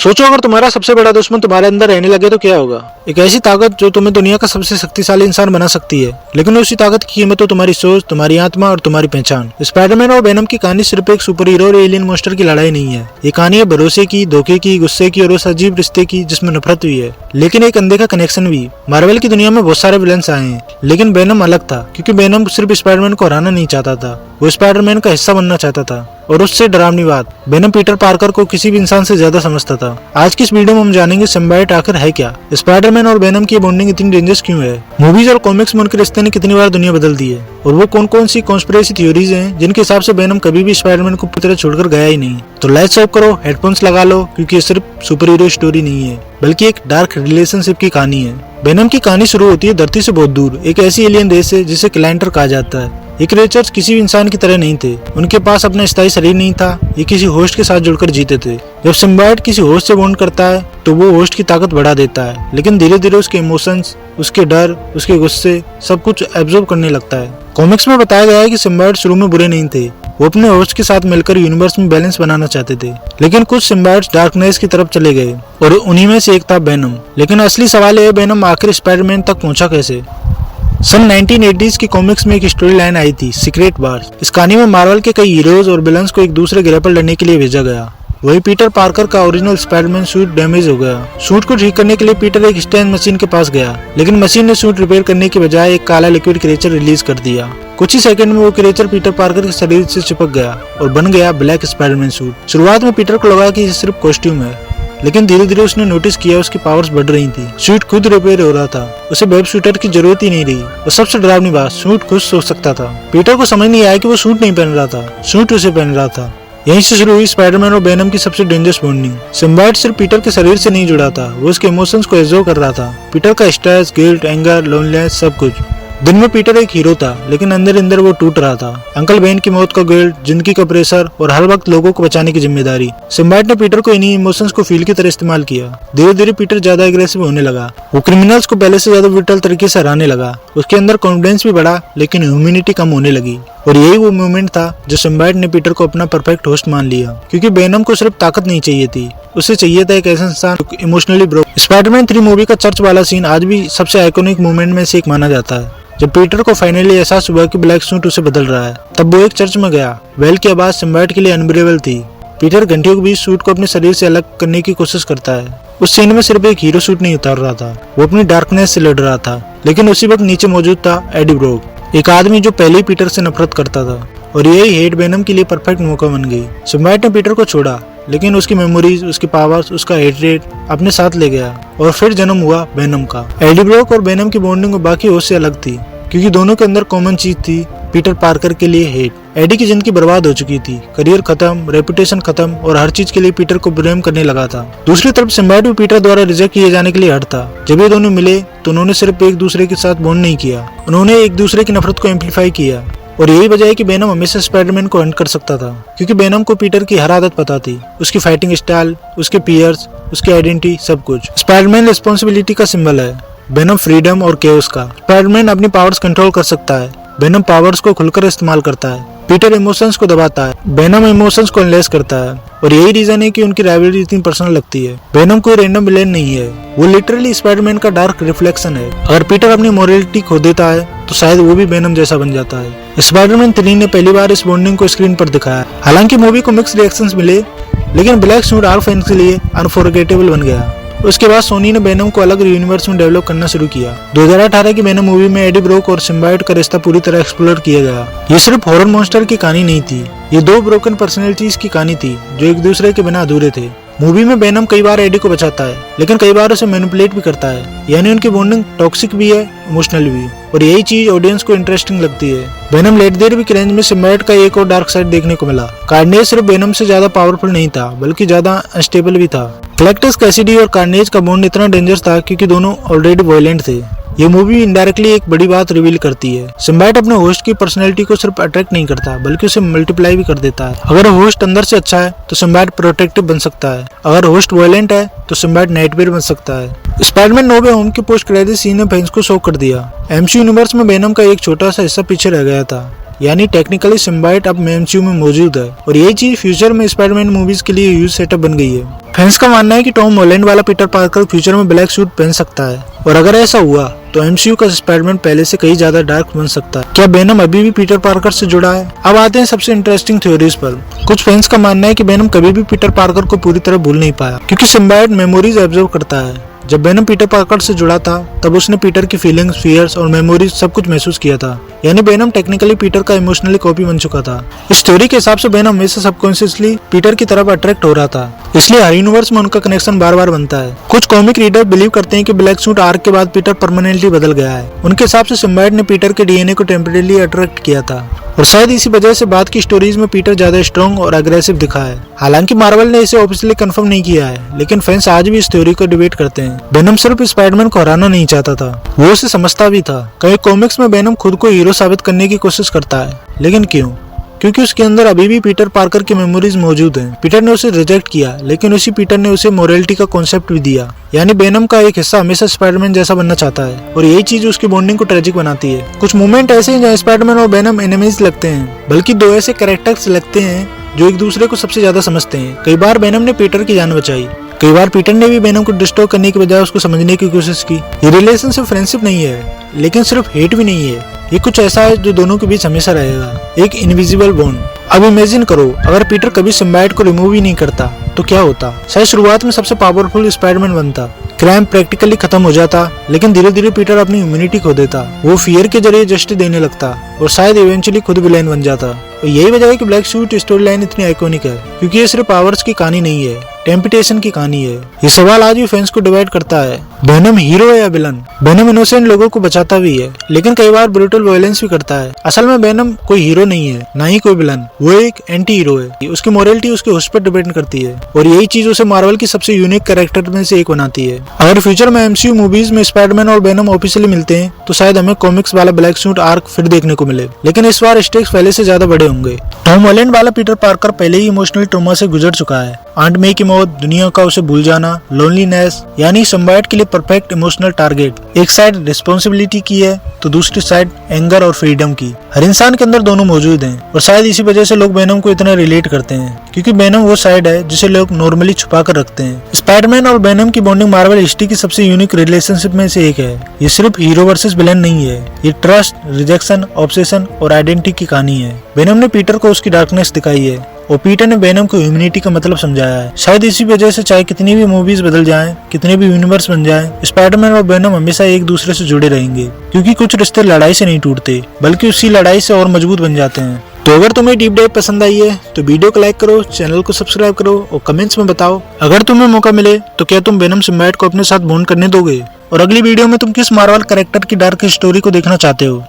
सोचो अगर तुम्हारा सबसे बड़ा दुश्मन तुम्हारे अंदर रहने लगे तो क्या होगा। एक ऐसी ताकत जो तुम्हें दुनिया का सबसे शक्तिशाली इंसान बना सकती है, लेकिन उसी ताकत की कीमत तो तुम्हारी सोच, तुम्हारी आत्मा और तुम्हारी पहचान। स्पाइडरमैन और वेनम की कहानी सिर्फ एक सुपर हीरो और एलियन मॉन्स्टर की लड़ाई नहीं है। ये कहानी है भरोसे की, धोखे की, गुस्से की और उस अजीब रिश्ते की जिसमें नफरत हुई है, लेकिन एक अनदेखा कनेक्शन भी। मार्वल की दुनिया में बहुत सारे विलन्स आए हैं, लेकिन वेनम अलग था, क्योंकि वेनम सिर्फ स्पाइडरमैन को हराना नहीं चाहता था, वो स्पाइडरमैन का हिस्सा बनना चाहता था। और उससे डरावनी बात, वेनम पीटर पार्कर को किसी भी इंसान से ज्यादा समझता था। आज की इस वीडियो में हम जानेंगे सिम्बायोट आखिर है क्या, स्पाइडरमैन और वेनम की बॉन्डिंग इतनी डेंजरस क्यों है, मूवीज और कॉमिक्स में उनके रिश्ते ने कितनी बार दुनिया बदल दी है, और वो कौन कौन सी कॉन्स्पिरेसी थ्योरीज हैं जिनके हिसाब से वेनम कभी भी स्पाइडरमैन को पूरी तरह छोड़कर गया ही नहीं। तो लाइट्स ऑफ करो, हेडफोन्स लगा लो, क्योंकि ये सिर्फ सुपर हीरो स्टोरी नहीं है, बल्कि एक डार्क रिलेशनशिप की कहानी है। वेनम की कहानी शुरू होती है धरती से बहुत दूर एक ऐसी एलियन देश से जिसे क्लाइंटर कहा जाता है। ये क्रिएचर्स किसी भी इंसान की तरह नहीं थे, उनके पास अपना स्थायी शरीर नहीं था, ये किसी होस्ट के साथ जुड़कर जीते थे। जब सिम्बायोट किसी होस्ट से बॉन्ड करता है तो वो होस्ट की ताकत बढ़ा देता है, लेकिन धीरे धीरे उसके इमोशंस, उसके डर, उसके गुस्से सब कुछ एब्जॉर्ब करने लगता है। कॉमिक्स में बताया गया है कि सिम्बायोट शुरू में बुरे नहीं थे, वो अपने होस्ट के साथ मिलकर यूनिवर्स में बैलेंस बनाना चाहते थे, लेकिन कुछ सिम्बायोट्स डार्कनेस की तरफ चले गए और उन्हीं में से एक था वेनम। लेकिन असली सवाल है, वेनम आखिर स्पाइडरमैन तक पहुंचा कैसे। सन 1980s की कॉमिक्स में एक स्टोरी लाइन आई थी, सीक्रेट वार्स। इस कहानी में मार्वल के कई हीरोज और विलन्स को एक दूसरे ग्रह पर लड़ने के लिए भेजा गया। वही पीटर पार्कर का ओरिजिनल स्पाइडरमैन सूट डैमेज हो गया। सूट को ठीक करने के लिए पीटर एक स्टैन मशीन के पास गया, लेकिन मशीन ने सूट रिपेयर करने के बजाय एक काला लिक्विड क्रिएचर रिलीज कर दिया। कुछ ही सेकंड में वो क्रिएचर पीटर पार्कर के शरीर से चिपक गया और बन गया ब्लैक स्पाइडरमैन सूट। शुरुआत में पीटर को लगा कि ये सिर्फ कॉस्ट्यूम है, लेकिन धीरे धीरे उसने नोटिस किया उसकी पावर्स बढ़ रही थी। सूट खुद रिपेयर हो रहा था, उसे वेब शूटर की जरूरत ही नहीं रही, और सबसे डरावनी बात, सूट खुद सोच सकता था। पीटर को समझ नहीं आया कि वो सूट नहीं पहन रहा था, सूट उसे पहन रहा था। यहीं से शुरू हुई स्पाइडरमैन और वेनम की सबसे डेंजरस बॉन्डिंग। सिम्बायोट सिर्फ पीटर के शरीर से नहीं जुड़ा था, वो उसके इमोशंस को एब्जॉर्ब कर रहा था। पीटर का स्ट्रेस, गिल्ट, एंगर, लोनलीनेस सब कुछ। दिन में पीटर एक हीरो था, लेकिन अंदर अंदर वो टूट रहा था। अंकल बेन की मौत का गिल्ट, जिंदगी का प्रेशर और हर वक्त लोगों को बचाने की जिम्मेदारी। सिम्बायोट ने पीटर को इन्हीं इमोशंस को फील की तरह इस्तेमाल किया। धीरे धीरे पीटर ज्यादा एग्रेसिव होने लगा, वो क्रिमिनल्स को पहले से ज्यादा ब्रूटल तरीके से हराने लगा। उसके अंदर कॉन्फिडेंस भी बढ़ा, लेकिन ह्यूमैनिटी कम होने लगी। और यही वो मोमेंट था जो सिम्बायोट ने पीटर को अपना परफेक्ट होस्ट मान लिया, क्योंकि वेनम को सिर्फ ताकत नहीं चाहिए थी, उसे चाहिए था एक ऐसा इंसान जो इमोशनली ब्रोक। स्पाइडरमैन 3 मूवी का चर्च वाला सीन आज भी सबसे आइकॉनिक मोमेंट में से एक माना जाता है। जब पीटर को फाइनली एहसास हुआ कि ब्लैक सूट उसे बदल रहा है, तब वो एक चर्च में गया। बेल की आवाज सिम्बायोट के लिए अनबिलीवेबल थी। पीटर घंटियों के बीच सूट को अपने शरीर से अलग करने की कोशिश करता है। उस सीन में सिर्फ एक हीरो सूट नहीं उतार रहा था, वो अपनी डार्कनेस से लड़ रहा था। लेकिन उसी वक्त नीचे मौजूद था एडी ब्रोक, एक आदमी जो पहले ही पीटर से नफरत करता था, और यही हेट वेनम के लिए परफेक्ट मौका बन गई। सिम्बायोट ने पीटर को छोड़ा, लेकिन उसकी मेमोरीज, उसकी पावर्स, उसका हेट्रेड अपने साथ ले गया, और फिर जन्म हुआ वेनम का। एडी ब्रोक और वेनम की बॉन्डिंग बाकी होस्ट से अलग थी, क्योंकि दोनों के अंदर कॉमन चीज थी, पीटर पार्कर के लिए हेट। एडी की जिंदगी बर्बाद हो चुकी थी, करियर खत्म, रेपुटेशन खत्म, और हर चीज के लिए पीटर को ब्लेम करने लगा था। दूसरी तरफ सिम्बायोट भी पीटर द्वारा रिजेक्ट किए जाने के लिए हट था। जब ये दोनों मिले तो उन्होंने सिर्फ एक दूसरे के साथ बॉन्ड नहीं किया, उन्होंने एक दूसरे की नफरत को एम्पलीफाई किया। और यही वजह है कि वेनम हमेशा स्पाइडरमैन को हंट कर सकता था, क्योंकि वेनम को पीटर की हर आदत पता थी, उसकी फाइटिंग स्टाइल, उसके पियर्स, उसकी आइडेंटिटी, सब कुछ। स्पाइडरमैन रिस्पॉन्सिबिलिटी का सिंबल है, वेनम फ्रीडम और केओस का। स्पाइडरमैन अपनी पावर्स कंट्रोल कर सकता है, वेनम पावर्स को खुलकर इस्तेमाल करता है। पीटर इमोशंस को दबाता है, वेनम इमोशंस को एनालाइज करता है, और यही रीजन है कि उनकी राइवलरी इतनी पर्सनल लगती है। वेनम कोई रैंडम विलेन नहीं है, वो लिटरली स्पाइडरमैन का डार्क रिफ्लेक्शन है। अगर पीटर अपनी मोरालिटी खो देता है तो शायद वो भी वेनम जैसा बन जाता है। स्पाइडरमैन 3 ने पहली बार इस बॉन्डिंग को स्क्रीन पर दिखाया। हालांकि मूवी को मिक्स रिएक्शंस मिले, लेकिन ब्लैक सूट आर फैंस के लिए अनफॉरगेटेबल बन गया। उसके बाद सोनी ने वेनम को अलग यूनिवर्स में डेवलप करना शुरू किया। 2018 की वेनम मूवी में एडी ब्रोक और सिम्बायोट का रिश्ता पूरी तरह एक्सप्लोर किया गया। ये सिर्फ हॉरर मॉन्स्टर की कहानी नहीं थी, ये 2 ब्रोकन पर्सनैलिटीज की कहानी थी जो एक दूसरे के बिना अधूरे थे। मूवी में वेनम कई बार एडी को बचाता है, लेकिन कई बार उसे मैनिपुलेट भी करता है, यानी उनकी बॉन्डिंग टॉक्सिक भी है, इमोशनल भी, और यही चीज ऑडियंस को इंटरेस्टिंग लगती है। वेनम लेट देयर भी की रेंज में सिम्बायोट का एक और डार्क साइड देखने को मिला। कार्नेज सिर्फ वेनम से ज्यादा पावरफुल नहीं था, बल्कि ज्यादा अनस्टेबल भी था। गैलेक्टस, कैसिडी और कार्नेज का बॉन्ड इतना डेंजरस था क्योंकि दोनों ऑलरेडी वायलेंट थे। ये मूवी इनडायरेक्टली एक बड़ी बात रिवील करती है, सिम्बायोट अपने होस्ट की पर्सनैलिटी को सिर्फ अट्रैक्ट नहीं करता, बल्कि उसे मल्टीप्लाई भी कर देता है। अगर होस्ट अंदर से अच्छा है तो सिम्बायोट प्रोटेक्टिव बन सकता है, अगर होस्ट वायलेंट है तो सिम्बायोट नाइटमेयर बन सकता है। स्पाइडरमैन नो वे होम के पोस्ट क्रेडिट सीन ने फैंस को शॉक कर दिया। एमसीयू यूनिवर्स में वेनम का एक छोटा सा हिस्सा पीछे रह गया था, यानी टेक्निकली सिम्बायोट अब एमसीयू में मौजूद है और यही चीज फ्यूचर में स्पाइडरमैन मूवीज के लिए यूज सेटअप बन गई है। फैंस का मानना है कि टॉम हॉलैंड वाला पीटर पार्कर फ्यूचर में ब्लैक सूट पहन सकता है और अगर ऐसा हुआ तो एमसीयू का स्पाइडरमैन पहले से कहीं ज्यादा डार्क बन सकता है। क्या वेनम अभी भी पीटर पार्कर से जुड़ा है? अब आते हैं सबसे इंटरेस्टिंग थ्योरीज पर। कुछ फैंस का मानना है कि वेनम कभी भी पीटर पार्कर को पूरी तरह भूल नहीं पाया क्योंकि सिम्बायोट मेमोरीज ऑब्जर्व करता है। जब वेनम पीटर पार्कर से जुड़ा था तब उसने पीटर की फीलिंग्स, फियर्स और मेमोरीज सब कुछ महसूस किया था, यानी वेनम टेक्निकली पीटर का इमोशनली कॉपी बन चुका था। इस थ्योरी के हिसाब से वेनम हमेशा सबकॉन्शियसली पीटर की तरफ अट्रैक्ट हो रहा था, इसलिए हर यूनिवर्स में उनका कनेक्शन बार बार बनता है। कुछ कॉमिक रीडर बिलीव करते हैं कि ब्लैक सूट आर्क के बाद पीटर परमानेंटली बदल गया है। उनके हिसाब से सिम्बायोट ने पीटर के डीएनए को टेम्परेरी अट्रैक्ट किया था और शायद इसी वजह से बाद की स्टोरीज में पीटर ज्यादा स्ट्रॉन्ग और अग्रेसिव दिखा है। हालांकि मार्वल ने इसे ऑफिशियली कंफर्म नहीं किया है, लेकिन फैंस आज भी इस थ्योरी को डिबेट करते हैं। वेनम सिर्फ स्पाइडरमैन को हराना नहीं चाहता था, वो उसे समझता भी था। कई कॉमिक्स में वेनम खुद को हीरो साबित करने की कोशिश करता है, लेकिन क्यों? क्योंकि उसके अंदर अभी भी पीटर पार्कर की मेमोरीज मौजूद हैं। पीटर ने उसे रिजेक्ट किया, लेकिन उसी पीटर ने उसे मोरालिटी का कॉन्सेप्ट भी दिया, यानी वेनम का एक हिस्सा हमेशा स्पाइडरमैन जैसा बनना चाहता है और यही चीज उसकी बॉन्डिंग को ट्रेजिक बनाती है। कुछ मोमेंट ऐसे हैं जहाँ स्पाइडरमैन और वेनम एनिमीज लगते हैं, बल्कि दो ऐसे कैरेक्टर्स लगते हैं जो एक दूसरे को सबसे ज्यादा समझते हैं। कई बार वेनम ने पीटर की जान बचाई, कई बार पीटर ने भी वेनम को डिस्ट्रॉय करने की बजाय उसको समझने की कोशिश की। ये रिलेशन सिर्फ फ्रेंडशिप नहीं है, लेकिन सिर्फ हेट भी नहीं है। ये कुछ ऐसा है जो दोनों के बीच हमेशा रहेगा, एक इनविजिबल बॉन्ड। अब इमेजिन करो अगर पीटर कभी सिम्बायोट को रिमूव ही नहीं करता तो क्या होता? शायद शुरुआत में सबसे पावरफुल स्पाइडरमैन बनता, क्राइम प्रैक्टिकली खत्म हो जाता, लेकिन धीरे धीरे पीटर अपनी इम्यूनिटी खो देता, वो फियर के जरिए जस्टिस देने लगता और शायद इवेंचुअली खुद विलेन बन जाता। और यही वजह है कि ब्लैक सूट स्टोरी लाइन इतनी आइकॉनिक है, क्योंकि ये सिर्फ पावर्स की कहानी नहीं है, टेम्पटेशन की कहानी है। ये सवाल आज भी फैंस को डिवाइड करता है, वेनम हीरो है या विलन? वेनम इनोसेंट लोगों को बचाता भी है, लेकिन कई बार ब्रूटल वायलेंस भी करता है। असल में वेनम कोई हीरो नहीं है, ना ही कोई विलन, वो एक एंटी हीरो है। उसकी मोरालिटी उसके होस्ट पर डिपेंड करती है और यही चीज उसे मार्वल की सबसे यूनिक कैरेक्टर में से एक बनाती है। अगर फ्यूचर में एमसीयू मूवीज में स्पाइडरमैन और वेनम ऑफिशियली मिलते हैं तो शायद हमें कॉमिक्स वाला ब्लैक सूट आर्क फिर देखने को मिले, लेकिन इस बार स्टेक्स पहले से ज्यादा बड़े होंगे। टॉम हॉलैंड वाला पीटर पार्कर पहले ही इमोशनल ट्रॉमा से गुजर चुका है। आंट मे की मौत, दुनिया का उसे भूल जाना, लोनलीनेस, यानी सिम्बायोट के लिए परफेक्ट इमोशनल टारगेट। एक साइड रिस्पॉन्सिबिलिटी की है तो दूसरी साइड एंगर और फ्रीडम की। हर इंसान के अंदर दोनों मौजूद हैं और शायद इसी वजह से लोग वेनम को इतना रिलेट करते हैं, क्योंकि वेनम वो साइड है जिसे लोग नॉर्मली छुपा कर रखते हैं। स्पाइडरमैन और वेनम की बॉन्डिंग मार्वल हिस्ट्री की सबसे यूनिक रिलेशनशिप में से एक है। ये सिर्फ हीरो वर्सेस विलेन नहीं है, ये ट्रस्ट, रिजेक्शन, ऑब्सेशन और आइडेंटिटी की कहानी है। वेनम ने पीटर को उसकी डार्कनेस दिखाई है और पीटर ने वेनम को ह्यूमैनिटी का मतलब समझाया है। शायद इसी वजह से चाहे कितनी भी मूवीज बदल जाएं, कितने भी यूनिवर्स बन जाएं, स्पाइडरमैन और वेनम हमेशा एक दूसरे से जुड़े रहेंगे, क्योंकि कुछ रिश्ते लड़ाई से नहीं टूटते बल्कि उसी लड़ाई से और मजबूत बन जाते हैं। तो अगर तुम्हें डीप डाइव पसंद आई है तो वीडियो को लाइक करो, चैनल को सब्सक्राइब करो और कमेंट्स में बताओ अगर तुम्हें मौका मिले तो क्या तुम वेनम सिम्बायोट को अपने साथ बॉन्ड करने दोगे, और अगली वीडियो में तुम किस मार्वल कैरेक्टर की डार्क स्टोरी को देखना चाहते हो।